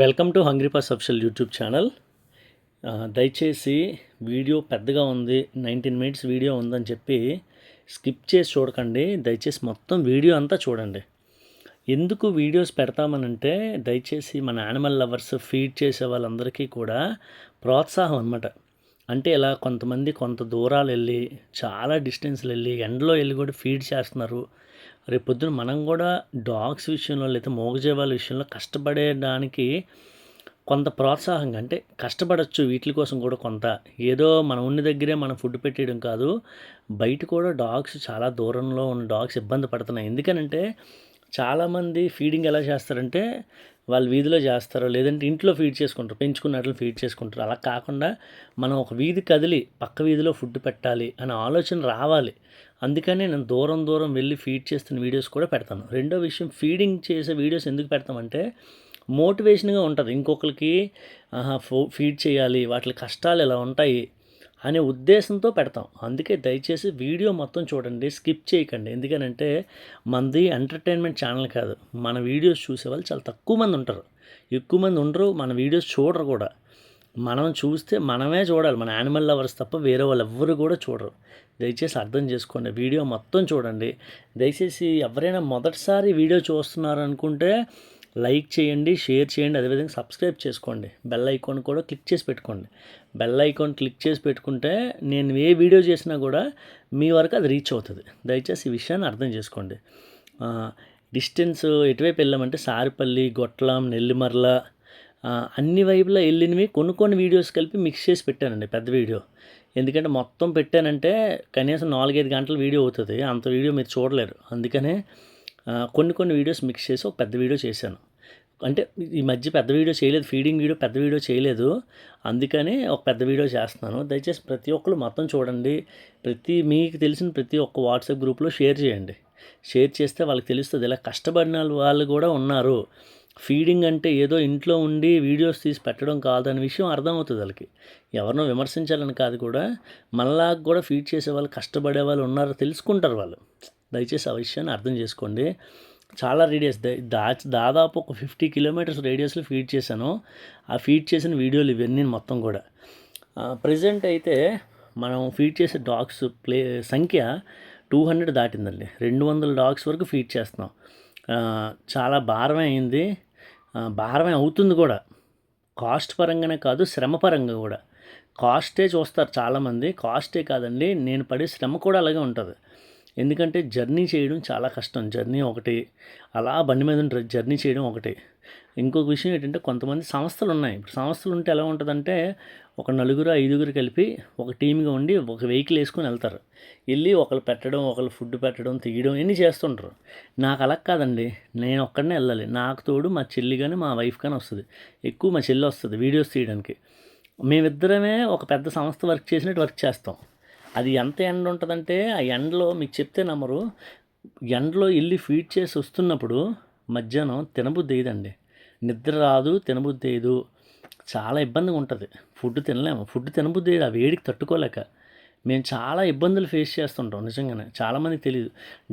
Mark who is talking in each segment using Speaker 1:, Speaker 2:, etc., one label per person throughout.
Speaker 1: Welcome to hungry purse official YouTube channel. దయచేసి video పెద్దగా ఉంది, 19 మినిట్స్ వీడియో ఉందని చెప్పి స్కిప్ చేసి చూడకండి. దయచేసి మొత్తం వీడియో అంతా చూడండి. ఎందుకు వీడియోస్ పెడతామనంటే దయచేసి మన యానిమల్ లవర్స్ ఫీడ్ చేసే వాళ్ళందరికీ కూడా ప్రోత్సాహం అన్నమాట. అంటే ఇలా కొంతమంది కొంత దూరాలు వెళ్ళి చాలా డిస్టెన్స్లు వెళ్ళి ఎండలో వెళ్ళి కూడా ఫీడ్ చేస్తున్నారు. రేపు పొద్దున మనం కూడా డాగ్స్ విషయంలో లేదా మూగజీవాల విషయంలో కష్టపడేదానికి కొంత ప్రోత్సాహంగా అంటే కష్టపడచ్చు వీటి కోసం కూడా కొంత. ఏదో మన ఉన్న దగ్గరే మనం ఫుడ్ పెట్టేయడం కాదు, బయట కూడా డాగ్స్ చాలా దూరంలో ఉన్న డాగ్స్ ఇబ్బంది పడుతున్నాయి. ఎందుకనంటే చాలామంది ఫీడింగ్ ఎలా చేస్తారంటే వాళ్ళు వీధిలో చేస్తారు, లేదంటే ఇంట్లో ఫీడ్ చేసుకుంటారు, పెంచుకున్నట్లు ఫీడ్ చేసుకుంటారు. అలా కాకుండా మనం ఒక వీధి కదిలి పక్క వీధిలో ఫుడ్ పెట్టాలి అనే ఆలోచన రావాలి. అందుకనే నేను దూరం దూరం వెళ్ళి ఫీడ్ చేస్తున్న వీడియోస్ కూడా పెడతాను. రెండో విషయం, ఫీడింగ్ చేసే వీడియోస్ ఎందుకు పెడతామంటే మోటివేషన్గా ఉంటుంది. ఇంకొకరికి ఫీడ్ చేయాలి, వాటి కష్టాలు ఎలా ఉంటాయి అనే ఉద్దేశంతో పెడతాం. అందుకే దయచేసి వీడియో మొత్తం చూడండి, స్కిప్ చేయకండి. ఎందుకనంటే మనది ఎంటర్టైన్మెంట్ ఛానల్ కాదు. మన వీడియోస్ చూసేవాళ్ళు చాలా తక్కువ మంది ఉంటారు, ఎక్కువ మంది ఉండరు, మన వీడియోస్ చూడరు కూడా. మనం చూస్తే మనమే చూడాలి, మన యానిమల్ లవర్స్ తప్ప వేరే వాళ్ళు ఎవ్వరు కూడా చూడరు. దయచేసి అర్థం చేసుకోండి, వీడియో మొత్తం చూడండి. దయచేసి ఎవరైనా మొదటిసారి వీడియో చూస్తున్నారు అనుకుంటే లైక్ చేయండి, షేర్ చేయండి, అదేవిధంగా సబ్స్క్రైబ్ చేసుకోండి. బెల్ ఐకాన్ కూడా క్లిక్ చేసి పెట్టుకోండి. బెల్ ఐకాన్ క్లిక్ చేసి పెట్టుకుంటే నేను ఏ వీడియో చేసినా కూడా మీ వరకు అది రీచ్ అవుతుంది. దయచేసి ఈ విషయాన్ని అర్థం చేసుకోండి. డిస్టెన్స్ ఎటువైపు వెళ్ళామంటే సారిపల్లి, గొట్లం, నెల్లిమర్ల అన్ని వైపులా వెళ్ళినవి కొన్ని వీడియోస్ కలిపి మిక్స్ చేసి పెట్టానండి పెద్ద వీడియో. ఎందుకంటే మొత్తం పెట్టానంటే కనీసం 4-5 గంటల వీడియో అవుతుంది, అంత వీడియో మీరు చూడలేరు. అందుకనే కొన్ని వీడియోస్ మిక్స్ చేసి ఒక పెద్ద వీడియో చేశాను. అంటే ఈ మధ్య పెద్ద వీడియో చేయలేదు, ఫీడింగ్ వీడియో పెద్ద వీడియో చేయలేదు, అందుకని ఒక పెద్ద వీడియో చేస్తున్నాను. దయచేసి ప్రతి ఒక్కరు మొత్తం చూడండి. మీకు తెలిసిన ప్రతి ఒక్క వాట్సాప్ గ్రూప్లో షేర్ చేయండి. షేర్ చేస్తే వాళ్ళకి తెలుస్తుంది ఇలా కష్టపడిన వాళ్ళు కూడా ఉన్నారు. ఫీడింగ్ అంటే ఏదో ఇంట్లో ఉండి వీడియోస్ తీసి పెట్టడం కాదనే విషయం అర్థమవుతుంది వాళ్ళకి. ఎవరినో విమర్శించాలని కాదు, కూడా మనలాగా కూడా ఫీడ్ చేసే వాళ్ళు, కష్టపడే వాళ్ళు ఉన్నారో తెలుసుకుంటారు వాళ్ళు. దయచేసి ఆ విషయాన్ని అర్థం చేసుకోండి. చాలా రేడియస్ దాదాపు ఒక 50 కిలోమీటర్స్ రేడియస్లో ఫీడ్ చేశాను. ఆ ఫీడ్ చేసిన వీడియోలు ఇవన్నీ మొత్తం కూడా. ప్రజెంట్ అయితే మనం ఫీడ్ చేసే డాగ్స్ సంఖ్య 200 దాటిందండి. 200 డాగ్స్ వరకు ఫీడ్ చేస్తున్నాం. చాలా భారమే అయింది, భారమే అవుతుంది కూడా. కాస్ట్ పరంగానే కాదు, శ్రమ పరంగా కూడా. కాస్టే చూస్తారు చాలామంది, కాస్టే కాదండి, నేను పడే శ్రమ కూడా అలాగే ఉంటుంది. ఎందుకంటే జర్నీ చేయడం చాలా కష్టం. జర్నీ ఒకటి, అలా బండి మీద ఉంటుంది జర్నీ చేయడం ఒకటి. ఇంకొక విషయం ఏంటంటే కొంతమంది సంస్థలు ఉన్నాయి. ఇప్పుడు సంస్థలు ఉంటే ఎలా ఉంటుందంటే ఒక 4-5 కలిపి ఒక టీమ్గా ఉండి ఒక వెహికల్ వేసుకొని వెళ్తారు. వెళ్ళి ఒకళ్ళు పెట్టడం, ఒకళ్ళు ఫుడ్ పెట్టడం, తీయడం ఇవన్నీ చేస్తుంటారు. నాకు అలా కాదండి, నేను ఒక్కడనే వెళ్ళాలి. నాకు తోడు మా చెల్లి కానీ మా వైఫ్ కానీ వస్తుంది. ఎక్కువ మా చెల్లి వస్తుంది వీడియోస్ తీయడానికి. మేమిద్దరమే ఒక పెద్ద సంస్థ వర్క్ చేసినట్టు వర్క్ చేస్తాం. అది ఎంత ఎండ ఉంటుందంటే ఆ ఎండలో మీకు చెప్తే నమ్మరు. ఎండలో వెళ్ళి ఫీడ్ చేసి వస్తున్నప్పుడు మధ్యాహ్నం తినబుద్ధి వేయదండి, నిద్ర రాదు, తినబుద్ధి వేయదు, చాలా ఇబ్బందిగా ఉంటుంది. ఫుడ్ తినలేము, ఫుడ్ తినబుద్ధి వేయదు, ఆ వేడికి తట్టుకోలేక. మేము చాలా ఇబ్బందులు ఫేస్ చేస్తుంటాం నిజంగానే. చాలామందికి తెలియదు.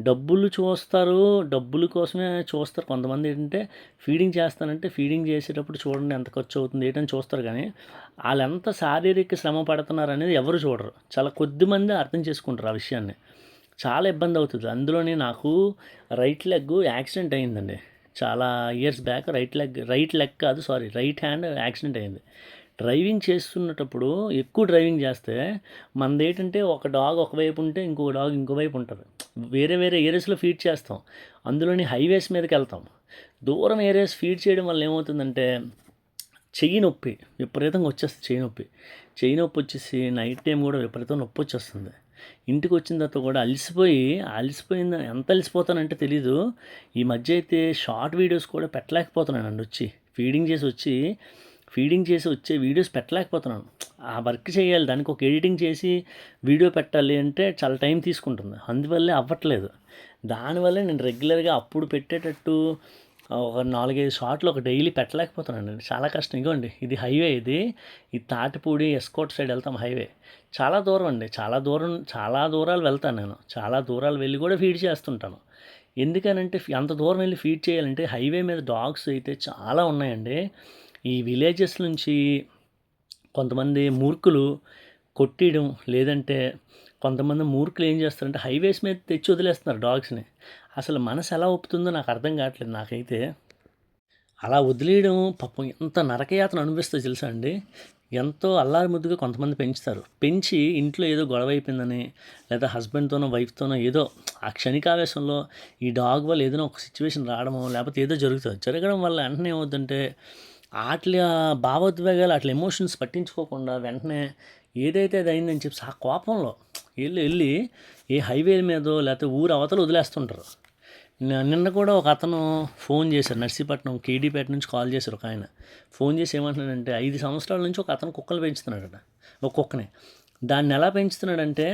Speaker 1: డబ్బులు చూస్తారు, డబ్బుల కోసమే చూస్తారు. కొంతమంది ఏంటంటే ఫీడింగ్ చేస్తానంటే ఫీడింగ్ చేసేటప్పుడు చూడండి ఎంత ఖర్చు అవుతుంది ఏంటని చూస్తారు, కానీ వాళ్ళు ఎంత శారీరక శ్రమ పడుతున్నారు అనేది ఎవరు చూడరు. చాలా కొద్దిమంది అర్థం చేసుకుంటారు ఆ విషయాన్ని. చాలా ఇబ్బంది అవుతుంది. అందులోనే నాకు రైట్ లెగ్ యాక్సిడెంట్ అయిందండి చాలా years back. Right hand accident అయింది. డ్రైవింగ్ చేస్తున్నప్పుడు ఎక్కువ డ్రైవింగ్ చేస్తే మనది ఏంటంటే ఒక డాగ్ ఒకవైపు ఉంటే ఇంకొక డాగ్ ఇంకోవైపు ఉంటుంది. వేరే ఏరియాస్లో ఫీడ్ చేస్తాం, అందులోని హైవేస్ మీదకి వెళ్తాం. దూరం ఏరియాస్ ఫీడ్ చేయడం వల్ల ఏమవుతుందంటే చెయ్యి నొప్పి విపరీతంగా వచ్చేస్తుంది. చెయ్యి నొప్పి వచ్చేసి నైట్ టైం కూడా విపరీతం నొప్పి వచ్చేస్తుంది. ఇంటికి వచ్చిన తర్వాత కూడా అలసిపోయింది. ఎంత అలసిపోతానంటే తెలీదు. ఈ మధ్య అయితే షార్ట్ వీడియోస్ కూడా పెట్టలేకపోతున్నానండి. ఫీడింగ్ చేసి వచ్చే వీడియోస్ పెట్టలేకపోతున్నాను. ఆ వర్క్ చేయాలి, దానికి ఒక ఎడిటింగ్ చేసి వీడియో పెట్టాలి అంటే చాలా టైం తీసుకుంటుంది. అందువల్లే అవ్వట్లేదు. దానివల్లే నేను రెగ్యులర్గా అప్పుడు పెట్టేటట్టు ఒక 4-5 షార్ట్లు ఒక డైలీ పెట్టలేకపోతున్నానండి. చాలా కష్టం. ఇగోండి ఇది హైవే, ఇది తాటిపూడి ఎస్కోట్ సైడ్ వెళ్తాం హైవే. చాలా దూరం అండి, చాలా దూరాలు వెళ్తాను నేను. చాలా దూరాలు వెళ్ళి కూడా ఫీడ్ చేస్తుంటాను. ఎందుకనంటే అంత దూరం వెళ్ళి ఫీడ్ చేయాలంటే హైవే మీద డాగ్స్ అయితే చాలా ఉన్నాయండి. ఈ విలేజెస్ నుంచి కొంతమంది మూర్ఖులు కొట్టేయడం, లేదంటే కొంతమంది మూర్ఖులు ఏం చేస్తారంటే హైవేస్ మీద తెచ్చి వదిలేస్తున్నారు డాగ్స్ని. అసలు మనసు ఎలా ఒప్పుతుందో నాకు అర్థం కావట్లేదు నాకైతే. అలా వదిలేయడం పాపం ఎంత నరకయాతన అనిపిస్తుందో తెలుసా అండి. ఎంతో అల్లారు ముద్దుగా కొంతమంది పెంచుతారు. పెంచి ఇంట్లో ఏదో గొడవ అయిపోయిందని, లేదా హస్బెండ్తోనో వైఫ్తోనో ఏదో ఆ క్షణికావేశంలో ఈ డాగ్ వల్ల ఏదైనా ఒక సిచ్యువేషన్ రావడమో, లేకపోతే ఏదో జరుగుతుంది. జరగడం వల్ల వెంటనే ఏమవుతుందంటే అట్ల భావోద్వేగాలు, అట్లా ఎమోషన్స్ పట్టించుకోకుండా వెంటనే ఏదైతే అది అయిందని చెప్పి ఆ కోపంలో వెళ్ళి ఏ హైవే మీదో లేకపోతే ఊరు అవతల వదిలేస్తుంటారు. నిన్న కూడా ఒక అతను ఫోన్ చేశారు, నర్సీపట్నం కేడీపేట నుంచి కాల్ చేశారు ఒక ఆయన. ఫోన్ చేసి ఏమంటున్నాడంటే 5 సంవత్సరాల నుంచి ఒక అతను కుక్కలు పెంచుతున్నాడట, ఒక కుక్కని. దాన్ని ఎలా పెంచుతున్నాడంటే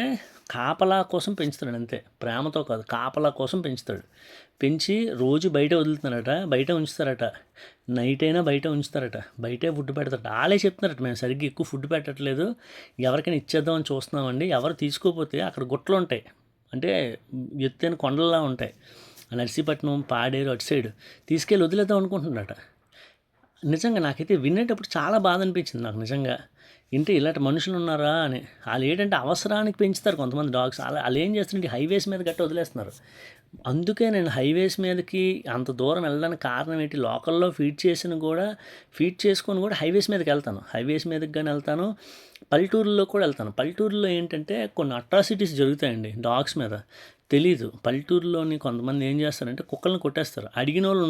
Speaker 1: కాపలా కోసం పెంచుతున్నాడు అంతే, ప్రేమతో కాదు, కాపలా కోసం పెంచుతాడు. పెంచి రోజు బయట వదులుతున్నారట, బయట ఉంచుతారట, నైట్ అయినా బయట ఉంచుతారట, బయటే ఫుడ్ పెడతారట. వాళ్ళే చెప్తున్నారట, మేము సరిగ్గా ఎక్కువ ఫుడ్ పెట్టట్లేదు, ఎవరికైనా ఇచ్చేద్దామని చూస్తున్నామండి, ఎవరు తీసుకోకపోతే అక్కడ గుట్టలు ఉంటాయి, అంటే ఎత్తైన కొండల్లా ఉంటాయి, నర్సీపట్నం పాడేరు అటు సైడ్ తీసుకెళ్ళి వదిలేద్దాం అనుకుంటున్నాడట. నిజంగా నాకైతే వినేటప్పుడు చాలా బాధ అనిపించింది నాకు నిజంగా. ఇంటే ఇలాంటి మనుషులు ఉన్నారా అని. వాళ్ళు ఏంటంటే అవసరానికి పెంచుతారు కొంతమంది డాగ్స్. వాళ్ళు ఏం చేస్తుంటే హైవేస్ మీద గట్ట వదిలేస్తున్నారు. అందుకే నేను హైవేస్ మీదకి అంత దూరం వెళ్ళడానికి కారణం ఏంటి, లోకల్లో ఫీడ్ చేసుకొని కూడా హైవేస్ మీదకి వెళ్తాను. హైవేస్ మీదకి కానీ వెళ్తాను, పల్లెటూరులో కూడా వెళ్తాను. పల్లెటూరులో ఏంటంటే కొన్ని అట్రాసిటీస్ జరుగుతాయండి డాగ్స్ మీద, తెలీదు. పల్లెటూరులోని కొంతమంది ఏం చేస్తారంటే కుక్కల్ని కొట్టేస్తారు. అడిగిన వాళ్ళు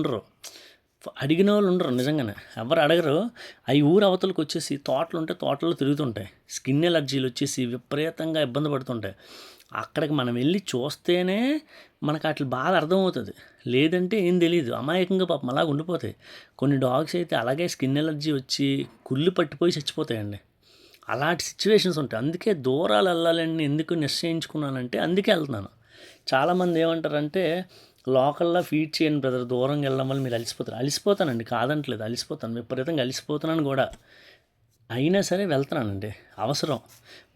Speaker 1: ఉండరు నిజంగానే, ఎవరు అడగరు. అవి ఊరు అవతలకు వచ్చేసి తోటలు ఉంటే తోటల్లో తిరుగుతుంటాయి, స్కిన్ ఎలర్జీలు వచ్చేసి విపరీతంగా ఇబ్బంది పడుతుంటాయి. అక్కడికి మనం వెళ్ళి చూస్తేనే మనకు అట్లా బాగా అర్థమవుతుంది, లేదంటే ఏం తెలియదు. అమాయకంగా పాపం అలాగ ఉండిపోతాయి. కొన్ని డాగ్స్ అయితే అలాగే స్కిన్ ఎలర్జీ వచ్చి కుళ్ళు పట్టిపోయి చచ్చిపోతాయండి. అలాంటి సిచ్యువేషన్స్ ఉంటాయి. అందుకే దూరాలు వెళ్ళాలని ఎందుకు నిశ్చయించుకున్నానంటే అందుకే వెళ్తున్నాను. చాలామంది ఏమంటారంటే లోకల్లో ఫీడ్ చేయండి బ్రదర్, దూరంగా వెళ్ళడం వల్ల మీరు అలిసిపోతానండి, కాదంటలేదు, అలిసిపోతాను, విపరీతంగా అలిసిపోతున్నాను కూడా. అయినా సరే వెళ్తున్నానండి, అవసరం.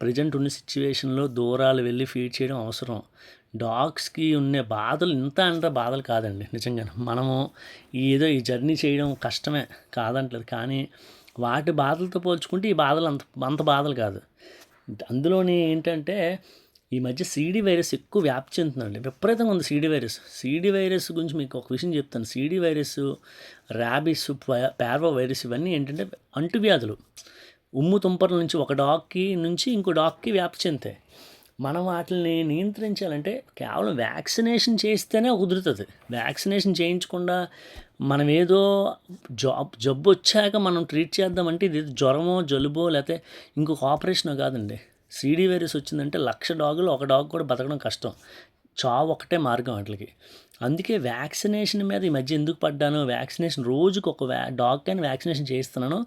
Speaker 1: ప్రజెంట్ ఉన్న సిచ్యువేషన్లో దూరాలు వెళ్ళి ఫీడ్ చేయడం అవసరం. డాగ్స్కి ఉన్న బాధలు ఇంత అంటే బాధలు కాదండి నిజంగా. మనము ఏదో ఈ జర్నీ చేయడం కష్టమే, కాదంటలేదు, కానీ వాటి బాధలతో పోల్చుకుంటే ఈ బాధలు అంత బాధలు కాదు. అందులోని ఏంటంటే ఈ మధ్య సీడీ వైరస్ ఎక్కువ వ్యాప్తి చెందుతుందండి, విపరీతంగా ఉంది సీడీ వైరస్ గురించి మీకు ఒక విషయం చెప్తాను. CD virus, rabies, parvo virus ఇవన్నీ ఏంటంటే అంటువ్యాధులు. ఉమ్ము తుంపర్ల నుంచి ఒక డాగ్కి నుంచి ఇంకో డాగ్కి వ్యాప్తి చెందుతాయి. మనం వాటిని నియంత్రించాలంటే కేవలం వ్యాక్సినేషన్ చేస్తేనే కుదురుతుంది. వ్యాక్సినేషన్ చేయించకుండా మనం ఏదో జబ్బు వచ్చాక మనం ట్రీట్ చేద్దామంటే ఇది జ్వరమో జలుబో లేకపోతే ఇంకొక ఆపరేషనో కాదండి. సీడీ వైరస్ వచ్చిందంటే 1,00,000 డాగులు ఒక డాగ్ కూడా బతకడం కష్టం, చావు ఒకటే మార్గం వాటికి. అందుకే వ్యాక్సినేషన్ మీద ఈ మధ్య ఎందుకు పడ్డాను, వ్యాక్సినేషన్ రోజుకు ఒక డాగ్ కానీ వ్యాక్సినేషన్ చేస్తున్నాను,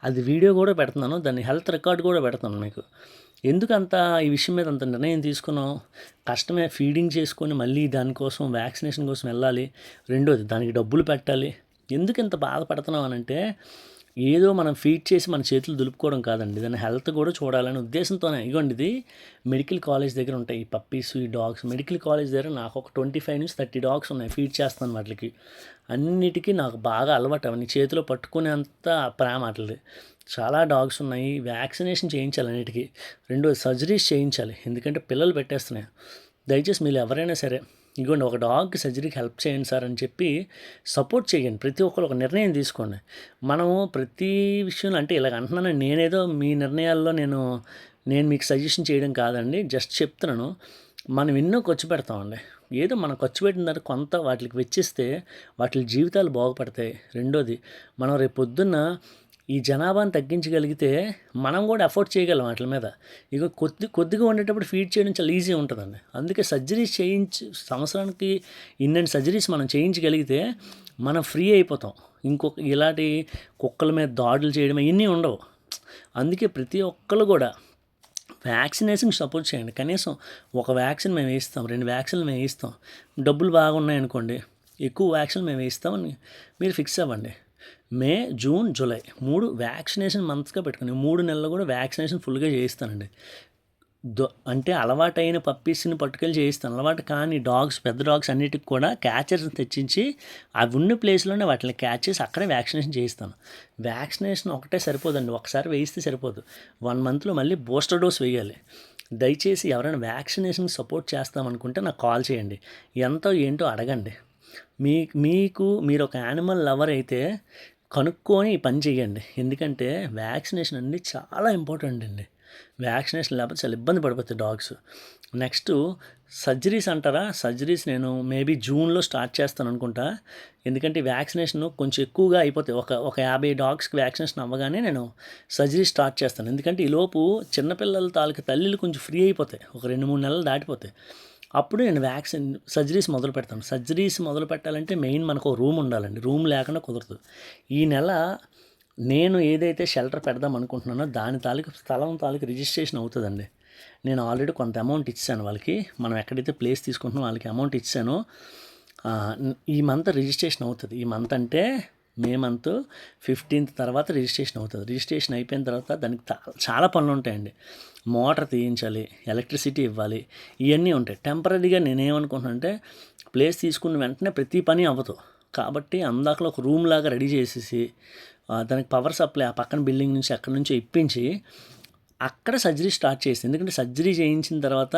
Speaker 1: అది వీడియో కూడా పెడుతున్నాను, దాన్ని హెల్త్ రికార్డ్ కూడా పెడుతున్నాను మీకు. ఎందుకంత ఈ విషయం మీద అంత నిర్ణయం తీసుకున్నాం, కష్టమే, ఫీడింగ్ చేసుకొని మళ్ళీ దానికోసం వ్యాక్సినేషన్ కోసం వెళ్ళాలి, రెండోది దానికి డబ్బులు పెట్టాలి. ఎందుకు ఇంత బాధపడుతున్నాం అనంటే ఏదో మనం ఫీడ్ చేసి మన చేతులు దులుపుకోవడం కాదండి, దాని హెల్త్ కూడా చూడాలనే ఉద్దేశంతోనే. ఇగోండి ఇది మెడికల్ కాలేజ్ దగ్గర ఉంటాయి ఈ పప్పీస్, ఈ డాగ్స్. మెడికల్ కాలేజ్ దగ్గర నాకు ఒక 25 నుంచి 30 డాగ్స్ ఉన్నాయి, ఫీడ్ చేస్తాను వాటికి. అన్నిటికీ నాకు బాగా అలవాటు, అవన్నీ చేతిలో పట్టుకునేంత ప్రేమ అట్లది. చాలా డాగ్స్ ఉన్నాయి, వ్యాక్సినేషన్ చేయించాలి అన్నిటికీ. రెండోది సర్జరీస్ చేయించాలి, ఎందుకంటే పిల్లలు పెట్టేస్తున్నాయి. దయచేసి మీరు ఎవరైనా సరే ఇగోండి ఒక డాగ్కి సర్జరీకి హెల్ప్ చేయండి సార్ అని చెప్పి సపోర్ట్ చేయండి. ప్రతి ఒక్కరు ఒక నిర్ణయం తీసుకోండి. మనము ప్రతి విషయంలో అంటే ఇలాగ అంటున్నాను, నేనేదో మీ నిర్ణయాల్లో నేను మీకు సజెషన్ చేయడం కాదండి, జస్ట్ చెప్తున్నాను. మనం ఎన్నో ఖర్చు పెడతామండి, ఏదో మనం ఖర్చు పెట్టిన తర్వాత కొంత వాటికి వెచ్చిస్తే వాటి జీవితాలు బాగుపడతాయి. రెండోది మనం రేపు పొద్దున్న ఈ జనాభాను తగ్గించగలిగితే మనం కూడా అఫోర్డ్ చేయగలం వాటి మీద. ఇక కొద్దిగా ఉండేటప్పుడు ఫీడ్ చేయడం చాలా ఈజీ ఉంటుందండి. అందుకే సర్జరీస్ సంవత్సరానికి ఇన్ని సర్జరీస్ మనం చేయించగలిగితే మనం ఫ్రీ అయిపోతాం. ఇంకొక ఇలాంటి కుక్కల మీద దాడులు చేయడం ఇవన్నీ ఉండవు. అందుకే ప్రతి ఒక్కరు కూడా వ్యాక్సినేషన్ సపోర్ట్ చేయండి. కనీసం ఒక వ్యాక్సిన్ మేము వేయిస్తాం, 2 వ్యాక్సిన్లు మేము వేయిస్తాం. డబ్బులు బాగున్నాయనుకోండి, ఎక్కువ వ్యాక్సిన్ మేము వేయిస్తామని మీరు ఫిక్స్ అవ్వండి. మే, జూన్, జూలై 3 వ్యాక్సినేషన్ మంత్స్గా పెట్టుకుని 3 నెలలు కూడా వ్యాక్సినేషన్ ఫుల్గా చేయిస్తానండి. అంటే అలవాటైన పప్పీస్ని పట్టుకెళ్ళి చేయిస్తాను. అలవాటు కాని డాగ్స్, పెద్ద డాగ్స్ అన్నిటికి కూడా క్యాచర్స్ తెచ్చించి అవి ఉన్న ప్లేస్లోనే వాటిని క్యాచ్ చేసి అక్కడే వ్యాక్సినేషన్ చేయిస్తాను. వ్యాక్సినేషన్ ఒకటే సరిపోదండి, ఒకసారి వేయిస్తే సరిపోదు. 1 మంత్లో మళ్ళీ బూస్టర్ డోస్ వేయాలి. దయచేసి ఎవరైనా వ్యాక్సినేషన్కి సపోర్ట్ చేస్తామనుకుంటే నాకు కాల్ చేయండి, ఎంతో ఏంటో అడగండి. మీరు ఒక యానిమల్ లవర్ అయితే కనుక్కొని ఈ పని చేయండి. ఎందుకంటే వ్యాక్సినేషన్ అనేది చాలా ఇంపార్టెంట్ అండి. వ్యాక్సినేషన్ లేకపోతే చాలా ఇబ్బంది పడిపోతాయి డాగ్స్. నెక్స్ట్ సర్జరీస్ అంటారా, సర్జరీస్ నేను మేబీ జూన్లో స్టార్ట్ చేస్తాను అనుకుంటా. ఎందుకంటే వ్యాక్సినేషన్ కొంచెం ఎక్కువగా అయిపోతాయి. ఒక 50 డాగ్స్కి వ్యాక్సినేషన్ అవ్వగానే నేను సర్జరీ స్టార్ట్ చేస్తాను. ఎందుకంటే ఈలోపు చిన్నపిల్లల తాలూకు తల్లిలు కొంచెం ఫ్రీ అయిపోతాయి, ఒక 2-3 నెలలు దాటిపోతాయి. అప్పుడు నేను సర్జరీస్ మొదలు పెడతాను. సర్జరీస్ మొదలు పెట్టాలంటే మెయిన్ మనకు రూమ్ ఉండాలండి, రూమ్ లేకుండా కుదరదు. ఈ నెల నేను ఏదైతే షెల్టర్ పెడదాం అనుకుంటున్నానో దాని స్థలం రిజిస్ట్రేషన్ అవుతుందండి. నేను ఆల్రెడీ కొంత అమౌంట్ ఇచ్చాను వాళ్ళకి, మనం ఎక్కడైతే ప్లేస్ తీసుకుంటున్నామో వాళ్ళకి అమౌంట్ ఇచ్చాను. ఈ మంత్ రిజిస్ట్రేషన్ అవుతుంది. ఈ మంత్ అంటే మే మంత్ 15th తర్వాత రిజిస్ట్రేషన్ అవుతుంది. రిజిస్ట్రేషన్ అయిపోయిన తర్వాత దానికి చాలా పనులు ఉంటాయండి. మోటార్ తీయించాలి, ఎలక్ట్రిసిటీ ఇవ్వాలి, ఇవన్నీ ఉంటాయి. టెంపరీగా నేనేమనుకుంటున్నానంటే ప్లేస్ తీసుకున్న వెంటనే ప్రతి పని అవ్వదు కాబట్టి అందాకలో ఒక రూమ్ లాగా రెడీ చేసేసి దానికి పవర్ సప్లై ఆ పక్కన బిల్డింగ్ నుంచి అక్కడి నుంచి ఇప్పించి అక్కడ సర్జరీ స్టార్ట్ చేసి, ఎందుకంటే సర్జరీ చేయించిన తర్వాత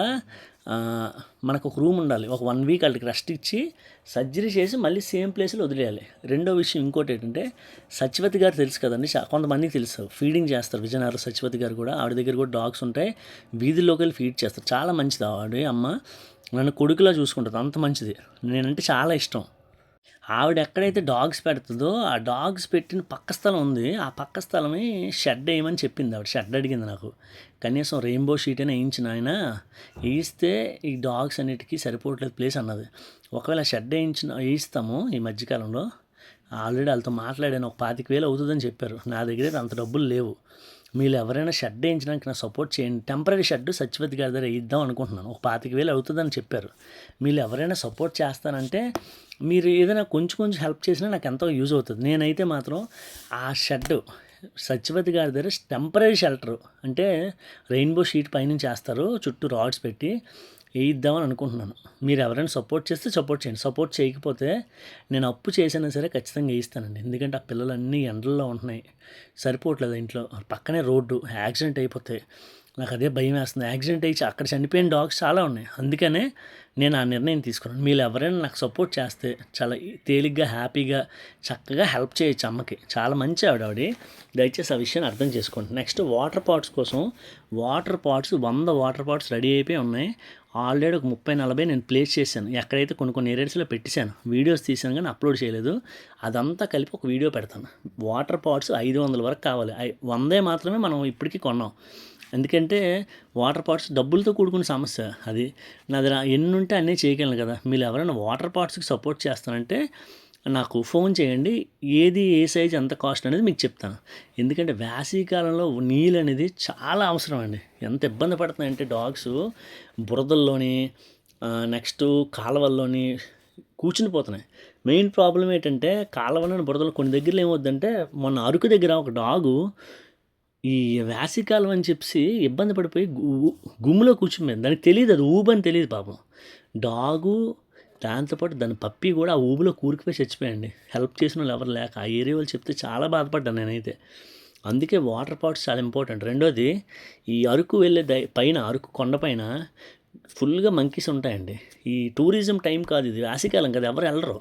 Speaker 1: మనకు ఒక రూమ్ ఉండాలి. ఒక 1 వీక్ వాళ్ళకి రెస్ట్ ఇచ్చి సర్జరీ చేసి మళ్ళీ సేమ్ ప్లేస్లో వదిలేయాలి. రెండో విషయం ఇంకోటి ఏంటంటే, సత్యవతి గారు తెలుసు కదండి, కొంతమందికి తెలుసు, ఫీడింగ్ చేస్తారు. విజయనగరం సత్యవతి గారు కూడా, ఆవిడ దగ్గర కూడా డాగ్స్ ఉంటాయి. వీధుల్లోకి వెళ్ళి ఫీడ్ చేస్తారు. చాలా మంచిది ఆవిడ అమ్మ, నన్ను కొడుకులా చూసుకుంటుంది, అంత మంచిది. నేనంటే చాలా ఇష్టం. ఆవిడ ఎక్కడైతే డాగ్స్ పెడుతుందో ఆ డాగ్స్ పెట్టిన పక్క స్థలం ఉంది, ఆ పక్క స్థలమే షెడ్ వేయమని చెప్పింది ఆవిడ. షెడ్ అడిగింది నాకు, కనీసం రెయిన్బో షీట్ అయినా వేయించిన ఆయన, వేయిస్తే ఈ డాగ్స్ అన్నిటికీ సరిపోవట్లేదు ప్లేస్ అన్నది. ఒకవేళ షెడ్ వేయిస్తాము ఈ మధ్యకాలంలో. ఆల్రెడీ వాళ్ళతో మాట్లాడాను, ఒక 25,000 అవుతుందని చెప్పారు. నా దగ్గర అంత డబ్బులు లేవు. మీరు ఎవరైనా షెడ్ వేయించడానికి నాకు సపోర్ట్ చేయండి. టెంపరీ షెడ్ సత్యవతి గారి దగ్గర వేయిద్దాం అనుకుంటున్నాను. ఒక 25,000 అవుతుందని చెప్పారు. మీరు ఎవరైనా సపోర్ట్ చేస్తానంటే మీరు ఏదైనా కొంచెం హెల్ప్ చేసినా నాకు ఎంతో యూజ్ అవుతుంది. నేనైతే మాత్రం ఆ షెడ్ సత్యవతి గారి దగ్గర టెంపరీ షెల్టర్ అంటే రెయిన్బో షీట్ పైనుంచి వేస్తారు, చుట్టూ రాడ్స్ పెట్టి వేయిద్దామని అనుకుంటున్నాను. మీరు ఎవరైనా సపోర్ట్ చేస్తే సపోర్ట్ చేయండి. సపోర్ట్ చేయకపోతే నేను అప్పు చేసినా సరే ఖచ్చితంగా వేయిస్తానండి. ఎందుకంటే ఆ పిల్లలన్నీ ఎండల్లో ఉంటున్నాయి, సరిపోవట్లేదు ఇంట్లో. పక్కనే రోడ్డు, యాక్సిడెంట్ అయిపోతాయి. నాకు అదే భయం వేస్తుంది. యాక్సిడెంట్ అయ్యి అక్కడ చనిపోయిన డాగ్స్ చాలా ఉన్నాయి. అందుకనే నేను ఆ నిర్ణయం తీసుకున్నాను. మీరు ఎవరైనా నాకు సపోర్ట్ చేస్తే చాలా తేలిగ్గా, హ్యాపీగా, చక్కగా హెల్ప్ చేయొచ్చు అమ్మకి. చాలా మంచి ఆవిడ. దయచేసి ఆ విషయాన్ని అర్థం చేసుకోండి. నెక్స్ట్ వాటర్ పాట్స్ కోసం 100 వాటర్ పాట్స్ రెడీ అయిపోయి ఉన్నాయి. ఆల్రెడీ ఒక 30-40 నేను ప్లేస్ చేశాను. ఎక్కడైతే కొన్ని ఏరియాస్లో పెట్టేశాను, వీడియోస్ తీసాను కానీ అప్లోడ్ చేయలేదు. అదంతా కలిపి ఒక వీడియో పెడతాను. వాటర్ పాట్స్ 500 వరకు కావాలి. 100 మాత్రమే మనం ఇప్పటికీ కొన్నాం. ఎందుకంటే వాటర్ పాట్స్ డబ్బులతో కూడుకున్న సమస్య అది. నాది ఎన్ని ఉంటే అన్నీ చేయగలను కదా. మీరు ఎవరైనా వాటర్ పాట్స్కి సపోర్ట్ చేస్తానంటే నాకు ఫోన్ చేయండి. ఏ సైజ్ ఎంత కాస్ట్ అనేది మీకు చెప్తాను. ఎందుకంటే వేసవికాలంలో నీళ్ళు అనేది చాలా అవసరం అండి. ఎంత ఇబ్బంది పడుతున్నాయంటే డాగ్స్ బురదల్లోని, నెక్స్ట్ కాలువల్లోని కూర్చుని పోతున్నాయి. మెయిన్ ప్రాబ్లం ఏంటంటే కాలువలోని బురదలు కొన్ని దగ్గరలో ఏమవుద్దంటే, మొన్న అరకు దగ్గర ఒక డాగు ఈ వేసవికాలం అని చెప్పి ఇబ్బంది పడిపోయి గుమ్ములో కూర్చుంది. దానికి తెలియదు, అది ఊబని తెలియదు పాపం. డాగు దాంతోపాటు దాని పప్పి కూడా ఆ ఊబిలో కూరుకుపోయి చచ్చిపోయండి. హెల్ప్ చేసిన వాళ్ళు ఎవరు లేక ఆ ఏరియా వాళ్ళు చెప్తే చాలా బాధపడ్డాను నేనైతే. అందుకే వాటర్ పాట్స్ చాలా ఇంపార్టెంట్. రెండోది, ఈ అరకు వెళ్ళే పైన, అరకు కొండపైన ఫుల్గా మంకీస్ ఉంటాయండి. ఈ టూరిజం టైం కాదు, ఇది వేసవికాలం కదా, ఎవరు వెళ్ళరు.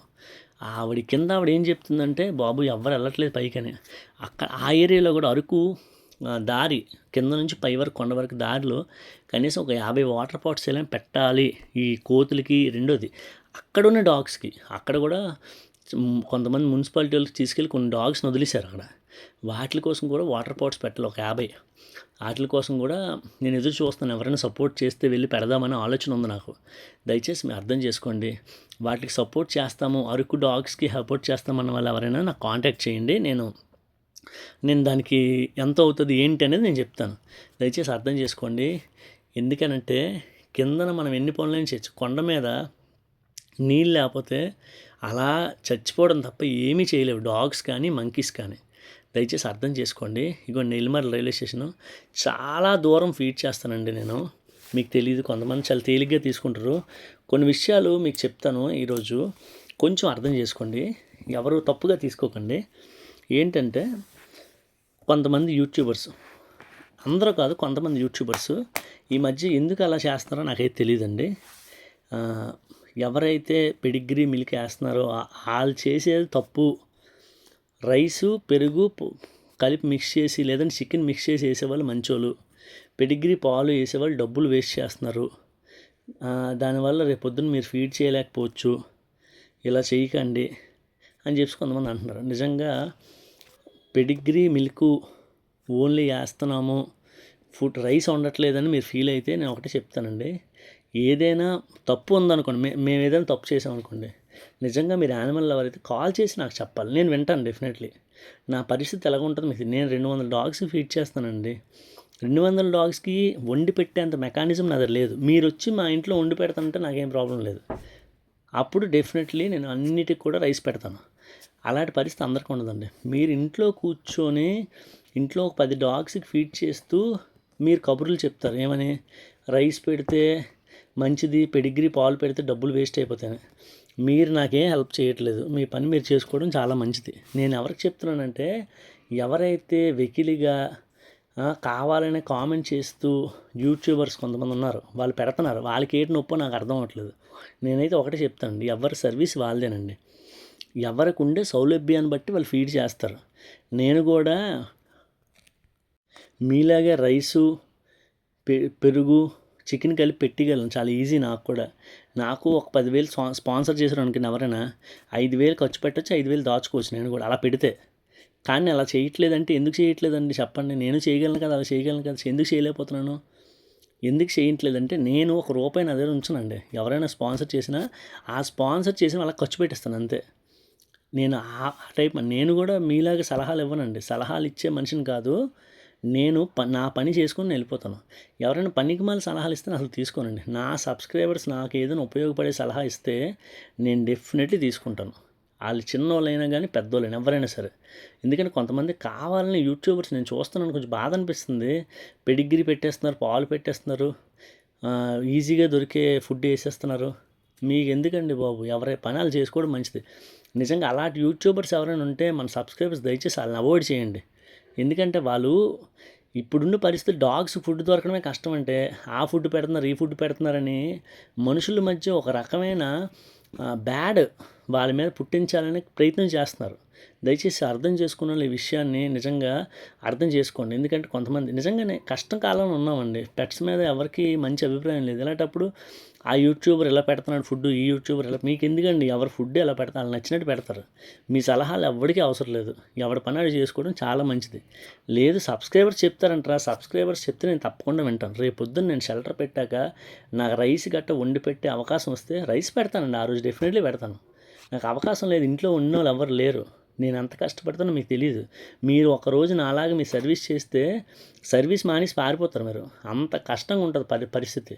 Speaker 1: కింద ఆవిడ ఏం చెప్తుందంటే, బాబు ఎవరు వెళ్ళట్లేదు పైకని. ఆ ఏరియాలో కూడా అరకు దారి కింద నుంచి పై వరకు, కొండ వరకు దారిలో కనీసం ఒక 50 వాటర్ పాట్స్ ఎలా పెట్టాలి ఈ కోతులకి. రెండోది, అక్కడున్న డాగ్స్కి అక్కడ కూడా కొంతమంది మున్సిపాలిటీ వాళ్ళకి తీసుకెళ్ళి కొన్ని డాగ్స్ని వదిలేశారు అక్కడ. వాటి కోసం కూడా వాటర్ పాట్స్ పెట్టాలి ఒక 50. వాటి కోసం కూడా నేను ఎదురు చూస్తాను. ఎవరైనా సపోర్ట్ చేస్తే వెళ్ళి పెడదామనే ఆలోచన ఉంది నాకు. దయచేసి మీరు అర్థం చేసుకోండి. వాటికి సపోర్ట్ చేస్తాము, అరకు డాగ్స్కి సపోర్ట్ చేస్తామన్న వాళ్ళు ఎవరైనా నాకు కాంటాక్ట్ చేయండి. నేను దానికి ఎంత అవుతుంది ఏంటి అనేది నేను చెప్తాను. దయచేసి అర్థం చేసుకోండి. ఎందుకనంటే కిందన మనం ఎన్ని పనులైనా చేయొచ్చు, కొండ మీద నీళ్ళు లేకపోతే అలా చచ్చిపోవడం తప్ప ఏమీ చేయలేవు డాగ్స్ కానీ మంకీస్ కానీ. దయచేసి అర్థం చేసుకోండి. ఇగో నెల్లిమర్ల రైల్వే స్టేషను, చాలా దూరం ఫీడ్ చేస్తానండి నేను. మీకు తెలీదు. కొంతమంది చాలా తేలిగ్గా తీసుకుంటారు. కొన్ని విషయాలు మీకు చెప్తాను ఈరోజు, కొంచెం అర్థం చేసుకోండి. ఎవరు తప్పుగా తీసుకోకండి. ఏంటంటే కొంతమంది యూట్యూబర్స్, అందరూ కాదు, కొంతమంది యూట్యూబర్స్ ఈ మధ్య ఎందుకు అలా చేస్తున్నారో నాకైతే తెలియదండి. ఎవరైతే పెడిగ్రీ మిల్క్ వేస్తున్నారో వాళ్ళు చేసేది తప్పు. రైసు పెరుగు కలిపి మిక్స్ చేసి, లేదంటే చికెన్ మిక్స్ చేసి వేసేవాళ్ళు మంచోళ్ళు. పెడిగ్రీ పాలు వేసేవాళ్ళు డబ్బులు వేస్ట్ చేస్తున్నారు. దానివల్ల రేపు పొద్దున్న మీరు ఫీడ్ చేయలేకపోవచ్చు. ఇలా చేయకండి అని చెప్పి కొంతమంది అంటున్నారు. నిజంగా పెడిగ్రీ మిల్క్ ఓన్లీ వేస్తున్నాము, ఫుడ్ రైస్ వండట్లేదని మీరు ఫీల్ అయితే నేను ఒకటే చెప్తానండి. ఏదైనా తప్పు ఉందనుకోండి, మేము ఏదైనా తప్పు చేసామనుకోండి, నిజంగా మీరు యానిమల్ లవర్ అయితే కాల్ చేసి నాకు చెప్పాలి. నేను వింటాను డెఫినెట్లీ. నా పరిస్థితి ఎలాగ ఉంటుంది మీకు. నేను 200 డాగ్స్ ఫీడ్ చేస్తానండి. 200 డాగ్స్కి వండి పెట్టేంత మెకానిజం నా దగ్గర లేదు. మీరు వచ్చి మా ఇంట్లో వండి పెడతానంటే నాకేం ప్రాబ్లం లేదు. అప్పుడు డెఫినెట్లీ నేను అన్నిటికి కూడా రైస్ పెడతాను. అలాంటి పరిస్థితి అందరికీ ఉండదండి. మీరు ఇంట్లో కూర్చొని ఇంట్లో ఒక 10 డాగ్స్కి ఫీడ్ చేస్తూ మీరు కబుర్లు చెప్తారు ఏమని, రైస్ పెడితే మంచిది, పెడిగ్రీ పాలు పెడితే డబ్బులు వేస్ట్ అయిపోతాయి. మీరు నాకేం హెల్ప్ చేయట్లేదు. మీ పని మీరు చేసుకోవడం చాలా మంచిది. నేను ఎవరికి చెప్తున్నానంటే, ఎవరైతే వెకిలిగా కావాలనే కామెంట్ చేస్తూ యూట్యూబర్స్ కొంతమంది ఉన్నారు, వాళ్ళు పెడుతున్నారు, వాళ్ళకి ఏంటి నొప్పో నాకు అర్థం అవ్వట్లేదు. నేనైతే ఒకటే చెప్తానండి, ఎవరి సర్వీస్ వాళ్ళదేనండి. ఎవరికి ఉండే సౌలభ్యాన్ని బట్టి వాళ్ళు ఫీడ్ చేస్తారు. నేను కూడా మీలాగే రైసు పెరుగు చికెన్ కలిపి పెట్టగలను, చాలా ఈజీ. నాకు కూడా, నాకు ఒక 10,000 స్పాన్సర్ చేశారు అనుకుని ఎవరైనా 5,000 ఖర్చు పెట్టచ్చు, 5,000 దాచుకోవచ్చు నేను కూడా అలా పెడితే. కానీ అలా చేయట్లేదంటే ఎందుకు చేయట్లేదండి చెప్పండి. నేను చేయగలను కదా, అలా చేయగలను కదా, ఎందుకు చేయలేకపోతున్నాను? ఎందుకు చేయట్లేదంటే నేను ఒక రూపాయి నా దగ్గర ఉంచనండి. ఎవరైనా స్పాన్సర్ చేసినా ఆ స్పాన్సర్ చేసిన వాళ్ళకి ఖర్చు పెట్టేస్తాను అంతే. నేను ఆ టైప్. నేను కూడా మీలాగా సలహాలు ఇవ్వనండి. సలహాలు ఇచ్చే మనిషిని కాదు నేను. నా పని చేసుకొని వెళ్ళిపోతాను. ఎవరైనా పనికిమాలిన సలహాలు ఇస్తే అసలు తీసుకోనండి. నా సబ్స్క్రైబర్స్ నాకు ఏదైనా ఉపయోగపడే సలహా ఇస్తే నేను డెఫినెట్లీ తీసుకుంటాను. వాళ్ళు చిన్నోళ్ళైనా కానీ పెద్దోళ్ళైనా ఎవరైనా సరే. ఎందుకంటే కొంతమంది కావాలని యూట్యూబర్స్ నేను చూస్తున్నాను, కొంచెం బాధ అనిపిస్తుంది. పెడిగ్రీ పెట్టేస్తున్నారు, పాలు పెట్టేస్తున్నారు, ఈజీగా దొరికే ఫుడ్ వేసేస్తున్నారు. మీకు ఎందుకండి బాబు? ఎవరై పనాలు చేసుకోవడం మంచిది. నిజంగా అలాంటి యూట్యూబర్స్ ఎవరైనా ఉంటే మన సబ్స్క్రైబర్స్ దయచేసి వాళ్ళని అవాయిడ్ చేయండి. ఎందుకంటే వాళ్ళు ఇప్పుడున్న పరిస్థితి డాగ్స్ ఫుడ్ దొరకడమే కష్టం అంటే ఆ ఫుడ్ పెడుతున్నారు, ఈ ఫుడ్ పెడుతున్నారని మనుషుల మధ్య ఒక రకమైన బ్యాడ్ వాళ్ళ మీద పుట్టించాలని ప్రయత్నం చేస్తున్నారు. దయచేసి అర్థం చేసుకున్న ఈ విషయాన్ని నిజంగా అర్థం చేసుకోండి. ఎందుకంటే కొంతమంది నిజంగానే కష్టకాలంలో ఉన్నామండి. పెట్స్ మీద ఎవరికి మంచి అభిప్రాయం లేదు. ఇలాంటప్పుడు ఆ యూట్యూబర్ ఎలా పెడుతున్నాడు ఫుడ్, ఈ యూట్యూబర్ ఎలా, మీకు ఎందుకండి? ఎవరు ఫుడ్ ఎలా పెడతారు, వాళ్ళు నచ్చినట్టు పెడతారు. మీ సలహాలు ఎవరికి అవసరం లేదు. ఎవరి పని అది చేసుకోవడం చాలా మంచిది. లేదు సబ్స్క్రైబర్స్ చెప్తారంటారా, సబ్స్క్రైబర్స్ చెప్తే నేను తప్పకుండా వింటాను. రేపు పొద్దున్న నేను షెల్టర్ పెట్టాక నాకు రైస్ గట్ట వండి పెట్టే అవకాశం వస్తే రైస్ పెడతానండి. ఆ రోజు డెఫినెట్లీ పెడతాను. నాకు అవకాశం లేదు, ఇంట్లో ఉన్న వాళ్ళు ఎవరు లేరు. నేను ఎంత కష్టపడతానో మీకు తెలియదు. మీరు ఒకరోజు నాలాగా మీ సర్వీస్ చేస్తే సర్వీస్ మానేసి పారిపోతారు మీరు. అంత కష్టంగా ఉంటుంది పరిస్థితి.